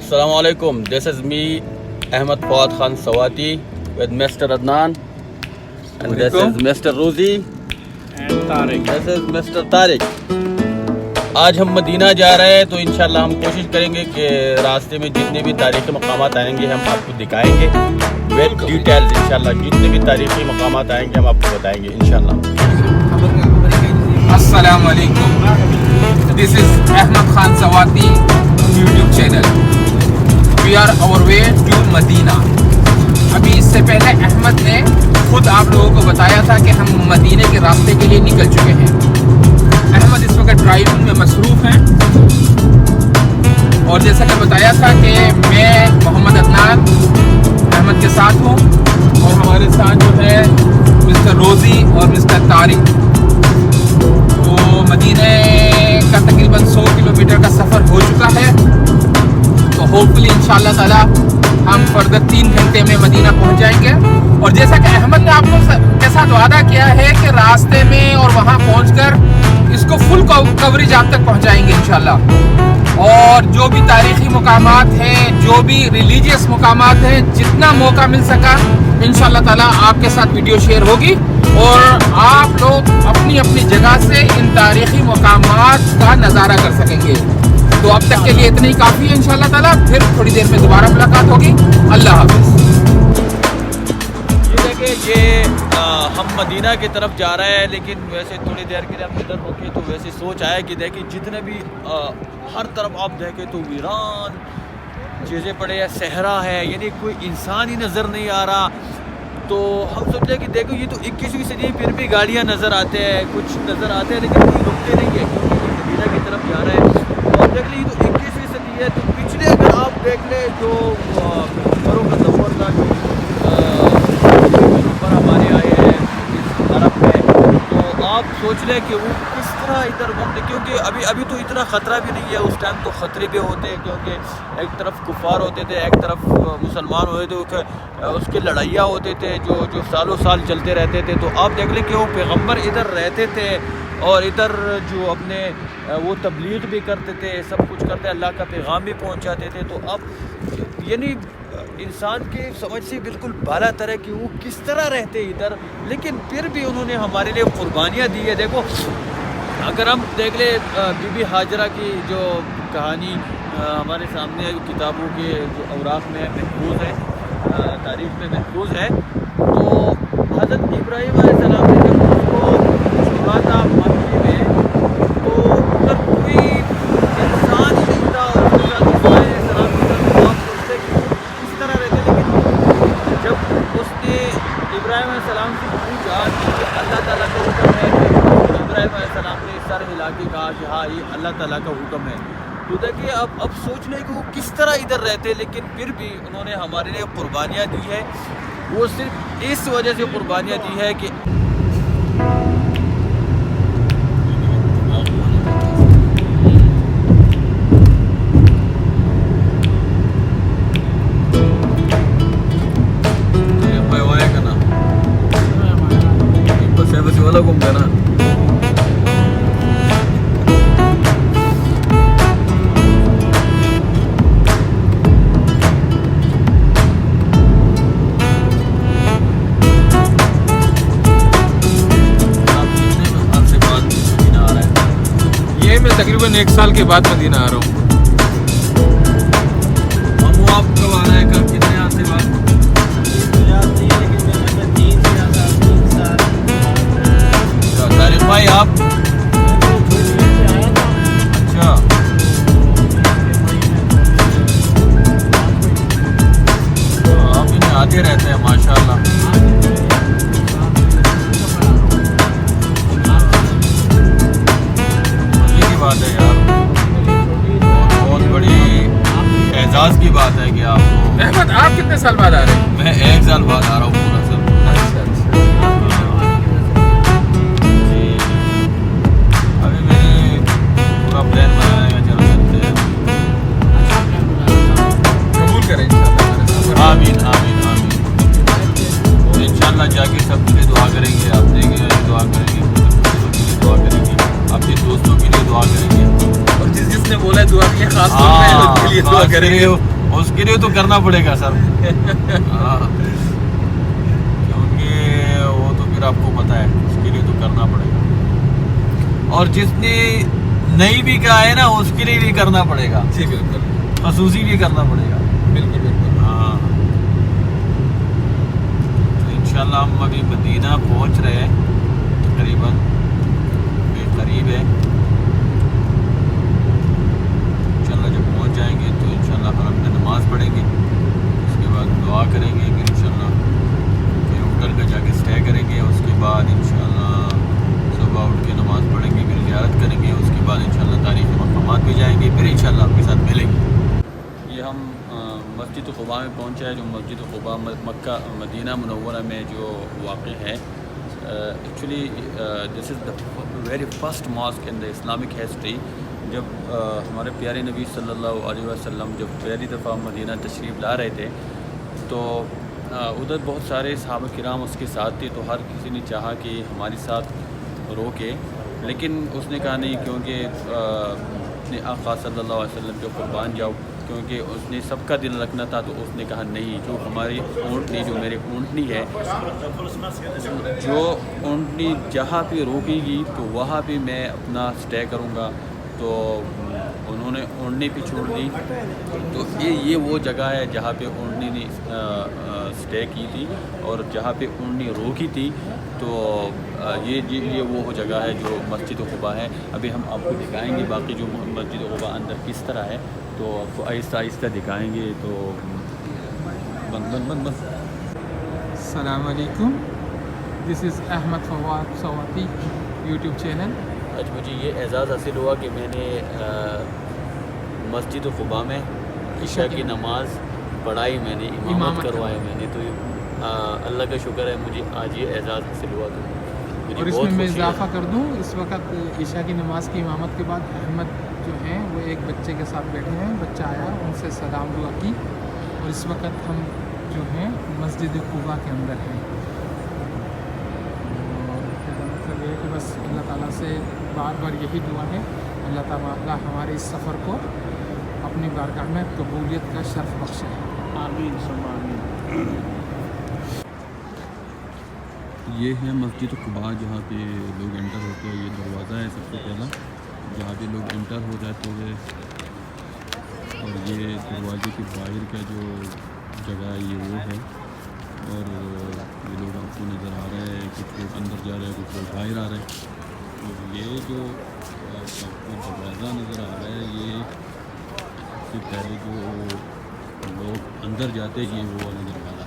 Assalamu alaikum. This is me, Ahmed Fawad Khan Sawati, with Mr. Adnan, and this is Mr. Ruzi, and Tariq. this is Mr. Tariq. آج ہم مدینہ جا رہے ہیں تو انشاءاللہ ہم کوشش کریں گے کہ راستے میں جتنے بھی تاریخی مقامات آئیں گے ہم آپ کو دکھائیں گے وتھ ڈیٹیلز. انشاءاللہ جتنے بھی تاریخی مقامات آئیں گے ہم آپ کو بتائیں گے انشاءاللہ. السلام علیکم. This is Ahmed Khan Swati YouTube channel. We are our way to Medina. ابھی اس سے پہلے احمد نے خود آپ لوگوں کو بتایا تھا کہ ہم مدینے کے راستے کے لیے نکل چکے ہیں. احمد اس وقت ڈرائیونگ میں مصروف ہیں اور جیسا کہ بتایا تھا کہ میں محمد عدنان احمد کے ساتھ ہوں اور ہمارے ساتھ جو ہے مسٹر روزی اور مسٹر طارق. تو مدینہ کا تقریباً 100 کلومیٹر کا سفر ہو چکا ہے. تو ہوپفلی انشاءاللہ تعالی ہم فردر 3 گھنٹے میں مدینہ پہنچ جائیں گے. اور جیسا کہ احمد نے آپ کو کے ساتھ وعدہ کیا ہے کہ راستے میں اور وہاں پہنچ کر اس کو فل کوریج آپ تک پہنچائیں گے انشاءاللہ. اور جو بھی تاریخی مقامات ہیں, جو بھی ریلیجیس مقامات ہیں, جتنا موقع مل سکا انشاءاللہ تعالی آپ کے ساتھ ویڈیو شیئر ہوگی اور آپ لوگ اپنی اپنی جگہ سے ان تاریخی مقامات کا نظارہ کر سکیں گے. تو اب تک کے لیے اتنا ہی کافی ہے انشاءاللہ تعالی. پھر تھوڑی دیر میں دوبارہ ملاقات ہوگی. اللہ حافظ. یہ دیکھیں یہ ہم مدینہ کی طرف جا رہے ہیں لیکن ویسے تھوڑی دیر کے لیے ہم ادھر رکے تو ویسے سوچ آیا کہ دیکھیں جتنے بھی ہر طرف آپ دیکھیں تو ویران چیزیں پڑے ہیں, صحرا ہے, یعنی کوئی انسان ہی نظر نہیں آ رہا. تو ہم سوچ رہے کہ دیکھو یہ تو 21ویں صدی پھر بھی گاڑیاں نظر آتے ہیں, کچھ نظر آتے ہیں لیکن کوئی رکتے نہیں ہے کیونکہ مدینہ کی طرف جا رہے ہیں. اور دیکھ لیں یہ تو 21ویں صدی ہے. تو پچھلے اگر آپ دیکھ لیں جو عمروں کا دور تھا پر ہمارے آئے ہیں اس عرب میں, تو آپ سوچ لیں کہ وہ کس طرح ادھر بنتے, کیونکہ ابھی تو اتنا خطرہ بھی نہیں ہے. اس ٹائم تو خطرے بھی ہوتے ہیں کیونکہ ایک طرف کفار ہوتے تھے, ایک طرف مسلمان ہوتے تھے, اس کے لڑائیاں ہوتے تھے جو سالوں سال چلتے رہتے تھے. تو آپ دیکھ لیں کہ وہ پیغمبر ادھر رہتے تھے اور ادھر جو اپنے وہ تبلیغ بھی کرتے تھے, سب کچھ کرتے, اللہ کا پیغام بھی پہنچاتے تھے. تو اب یعنی انسان کے سمجھ سے بالکل بالا تر ہے کہ وہ کس طرح رہتے ادھر, لیکن پھر بھی انہوں نے ہمارے لیے قربانیاں دی ہے. دیکھو اگر ہم دیکھ لیں بی بی ہاجرہ کی جو کہانی ہمارے سامنے کتابوں کے جو اوراق میں محفوظ ہے, تاریخ میں محفوظ ہے, تو حضرت ابراہیم علیہ السلام نے جب اس کو چھوڑا تھا مکی میں تو ادھر کوئی انسان ہی نہیں تھا. اور اس کے ساتھ اسماعیل علیہ السلام کے ساتھ آپ سوچتے کہ کس طرح رہتے, لیکن جب اس نے ابراہیم علیہ السلام سے پوچھا کہ اللہ تعالیٰ کا حکم ہے, کہ ابراہیم علیہ السلام نے سر ہلا کے کہا کہ ہاں یہ اللہ تعالیٰ کا حکم ہے. تو دیکھیے اب سوچ لیں کہ وہ کس طرح ادھر رہتے, لیکن پھر بھی انہوں نے ہمارے لیے قربانیاں دی ہے. وہ صرف اس وجہ سے قربانیاں دی ہے کہ والا گھوم گیا نا. یہ میں تقریباً 1 سال کے بعد مدینہ آ رہا ہوں. ہم آپ کب آ رہے ہیں, کب, کتنے عرصے بعد؟ طارق بھائی آپ اچھا آپ انہیں آتے رہتے ہیں ماشاء اللہ. مزے کی بات ہے یار, بہت بڑی اعزاز کی بات ہے کہ آپ. احمد آپ کتنے سال بعد آ رہے ہیں؟ میں 1 سال بعد آ رہا ہوں پورا سب. پلان بنانے کا چلو چلتے ہیں. قبول کریں انشاءاللہ. آمین آمین آمین. انشاءاللہ جا کے سب کے لیے دعا کریں گے, آپ دیں گے دعا کریں گے, دوستوں کے لیے دعا کریں گے, آپ کے دوستوں کے لیے دعا کریں گے, اور جس نے بولا ہے دعا کے لیے خاص طور پہ ان کے لیے دعا کریں گے. اس کے لیے تو کرنا پڑے گا سر. ہاں کیونکہ وہ تو پھر آپ کو پتہ ہے اس کے لیے تو کرنا پڑے گا. اور جس نے نہیں بھی کہا ہے نا اس کے لیے بھی کرنا پڑے گا. جی بالکل خصوصی بھی کرنا پڑے گا. بالکل بالکل. ہاں تو انشاءاللہ ہم ابھی مدینہ پہنچ رہے ہیں تقریباً قریب ہے. انشاءاللہ جب پہنچ جائیں گے تو انشاءاللہ حرم میں نماز پڑھیں گے. اس کے بعد دعا کریں گے. پھر انشاءاللہ پھر ہوٹل پہ جا کے اسٹے کریں گے. اس کے بعد انشاءاللہ صبح اٹھ کے نماز پڑھیں گے. پھر زیارت کریں گے. اس کے بعد انشاءاللہ تاریخی مقامات پہ جائیں گے. پھر انشاءاللہ آپ کے ساتھ ملیں گے. یہ ہم مسجد قباء میں پہنچے ہیں جو مسجد قباء مکہ مدینہ منورہ میں جو واقع ہے. Actually this is the very first mosque in the Islamic history. جب ہمارے پیارے نبی صلی اللہ علیہ وسلم جب پہلی دفعہ مدینہ تشریف لا رہے تھے تو ادھر بہت سارے صحابہ کرام اس کے ساتھ تھے. تو ہر کسی نے چاہا کہ ہمارے ساتھ روکے لیکن اس نے کہا نہیں کیونکہ اپنے آقا صلی اللہ علیہ وسلم جو قربان جاؤ کیونکہ اس نے سب کا دل رکھنا تھا. تو اس نے کہا نہیں جو ہماری اونٹنی جو میری اونٹنی ہے جو اونٹنی جہاں پہ روکے گی تو وہاں پہ میں اپنا اسٹے کروں گا. تو انہوں نے اونٹنی پہ چھوڑ دی. تو یہ وہ جگہ ہے جہاں پہ اونٹنی نے اسٹے کی تھی اور جہاں پہ اونٹنی روکی تھی. تو یہ وہ جگہ ہے جو مسجد قباء ہے. ابھی ہم آپ کو دکھائیں گے باقی جو مسجد قباء اندر کس طرح ہے تو آپ کو آہستہ آہستہ دکھائیں گے. تو بند. السلام علیکم. This is Ahmad Fawad Swati YouTube channel. آج مجھے یہ اعزاز حاصل ہوا کہ میں نے مسجد قباء میں عشاء کی نماز پڑھائی. میں نے امامت کروائی میں نے. تو اللہ کا شکر ہے مجھے آج یہ اعزاز حاصل ہوا. تو مجھے اور اس بہت میں خوشی اضافہ ہے. کر دوں اس وقت عشاء کی نماز کی امامت کے بعد احمد جو ہیں وہ ایک بچے کے ساتھ بیٹھے ہیں. بچہ آیا ان سے سلام دعا کی اور اس وقت ہم جو ہیں مسجد قباء کے اندر ہیں. اور مطلب یہ ہے کہ بس اللہ تعالیٰ سے بار بار یہی دعا ہے اللہ تعالیٰ ہمارے اس سفر کو اپنی بارگاہ میں قبولیت کا شرف بخشے. آمین ثم آمین. یہ ہے مسجد قباء جہاں پہ لوگ انٹر ہوتے ہیں. یہ دروازہ ہے سب سے پہلا جہاں پہ لوگ انٹر ہو جاتے ہیں. اور یہ دروازے کے باہر کا جو جگہ ہے یہ وہ ہے. اور یہ لوگ آپ کو نظر آ رہے ہیں کچھ لوگ اندر جا رہے ہیں کچھ لوگ باہر آ رہے ہیں. تو یہ جو آپ کو دروازہ نظر آ رہا ہے یہ سے پہلے جو لوگ اندر جاتے ہیں یہ وہ والا دروازہ.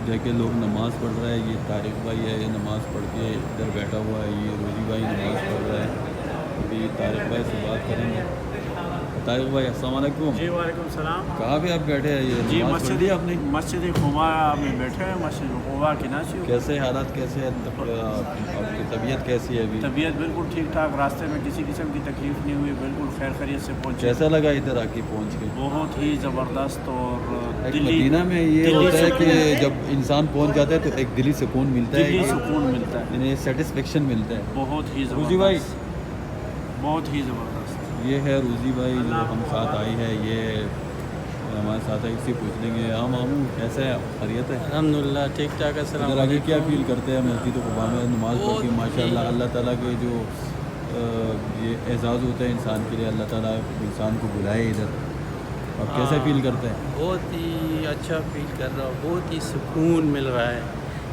دیکھیں لوگ نماز پڑھ رہا ہے. یہ طارق بھائی ہے یہ نماز پڑھ کے ادھر بیٹھا ہوا ہے. یہ روزی بھائی نماز پڑھ رہا ہے. ابھی طارق بھائی سے بات کریں گے. طارق بھائی السلام علیکم. جی وعلیکم السلام. کہاں پہ آپ بیٹھے ہیں؟ یہ جی نماز پڑھ لی آپ نے؟ مسجد قباء میں بیٹھے ہیں. مسجد قباء کی ناچی. کیسے حالات کیسے ہیں؟ آپ کی طبیعت کیسی ہے ابھی؟ طبیعت بالکل ٹھیک ٹھاک. راستے میں کسی قسم کی تکلیف نہیں ہوئی. بالکل خیر خیریت سے پہنچے. کیسا لگا ادھر آ کے پہنچ کے؟ بہت ہی زبردست. اور مدینہ میں یہ ہوتا ہے کہ جب انسان پہنچ جاتا ہے تو ایک دلی سکون ملتا ہے. دلی سکون ملتا ہے. یعنی سیٹسفیکشن ملتا ہے. بہت ہی روزی بھائی زبردست. بہت ہی زبردست. یہ ہے روزی بھائی جو ہم ساتھ آئی ہے. یہ ہمارے ساتھ ہے. اس سے پوچھ لیں گے ہم کیسا ہے خیریت ہے؟ الحمدللہ ٹھیک ٹھاک. السلام ادھر آگے کیا فیل کرتے ہیں مسجد قباء میں نماز پڑھ کے؟ ماشاء اللہ اللہ تعالیٰ کے جو یہ اعزاز ہوتا ہے انسان کے لیے. اللہ تعالیٰ انسان کو بلائے ادھر. آپ کیسا فیل کرتے ہیں؟ بہت ہی اچھا فیل کر رہا ہوں. بہت ہی سکون مل رہا ہے.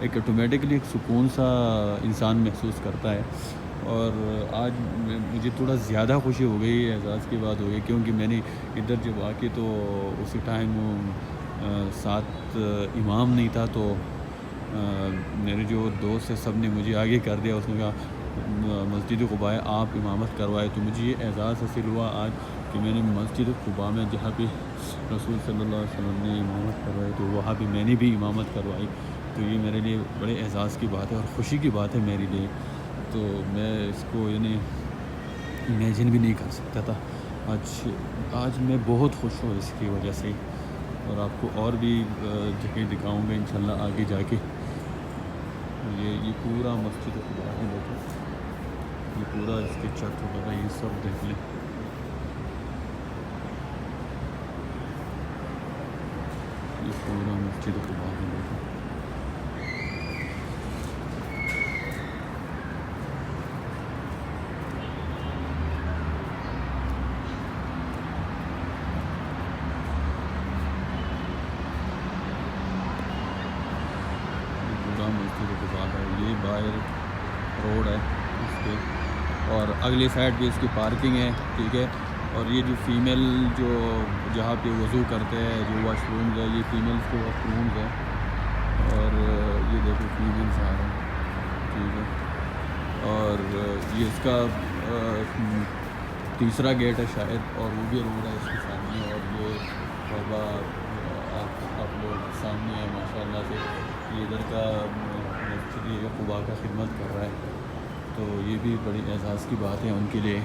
ایک آٹومیٹکلی ایک سکون سا انسان محسوس کرتا ہے. اور آج مجھے تھوڑا زیادہ خوشی ہو گئی، اعزاز کی بات ہو گئی، کیونکہ میں نے ادھر جب آ کے تو اسی ٹائم ساتھ امام نہیں تھا، تو میرے جو دوست ہے سب نے مجھے آگے کر دیا. اس نے کہا مسجد قباء آپ امامت کروائے. تو مجھے یہ اعزاز حاصل ہوا آج کہ میں نے مسجد قباء میں جہاں پہ رسول صلی اللہ علیہ وسلم نے امامت کروائی تو وہاں پہ میں نے بھی امامت کروائی. تو یہ میرے لیے بڑے اعزاز کی بات ہے اور خوشی کی بات ہے میرے لیے. تو میں اس کو یعنی امیجن بھی نہیں کر سکتا تھا. آج میں بہت خوش ہوں اس کی وجہ سے، اور آپ کو اور بھی جگہ دکھاؤں گا انشاءاللہ آگے جا کے. یہ پورا مسجد قباء ہے، دیکھو یہ پورا اس کے چھت وغیرہ یہ سب دیکھ لیں. یہ پورا مسجد قباء ہے، دیکھو. مسجد قباء ہے، یہ باہر روڈ ہے اس کے، اور اگلی سائڈ بھی اس کی پارکنگ ہے. ٹھیک ہے. اور یہ جو فیمیل جو جہاں پہ وضو کرتے ہیں جو واش رومز ہے، یہ فیمیلز کے واش رومز ہیں. اور یہ دیکھو فیمیلز آ رہے ہیں. ٹھیک ہے. اور یہ اس کا تیسرا گیٹ ہے شاید، اور وہ بھی روڈ ہے اس کے سامنے. اور یہ ہوگا آپ لوگ سامنے ہیں ماشاء اللہ سے. یہ ادھر کا مسجد قباء کا خدمت کر رہا ہے، تو یہ بھی بڑی اعزاز کی بات ہے ان کے لیے.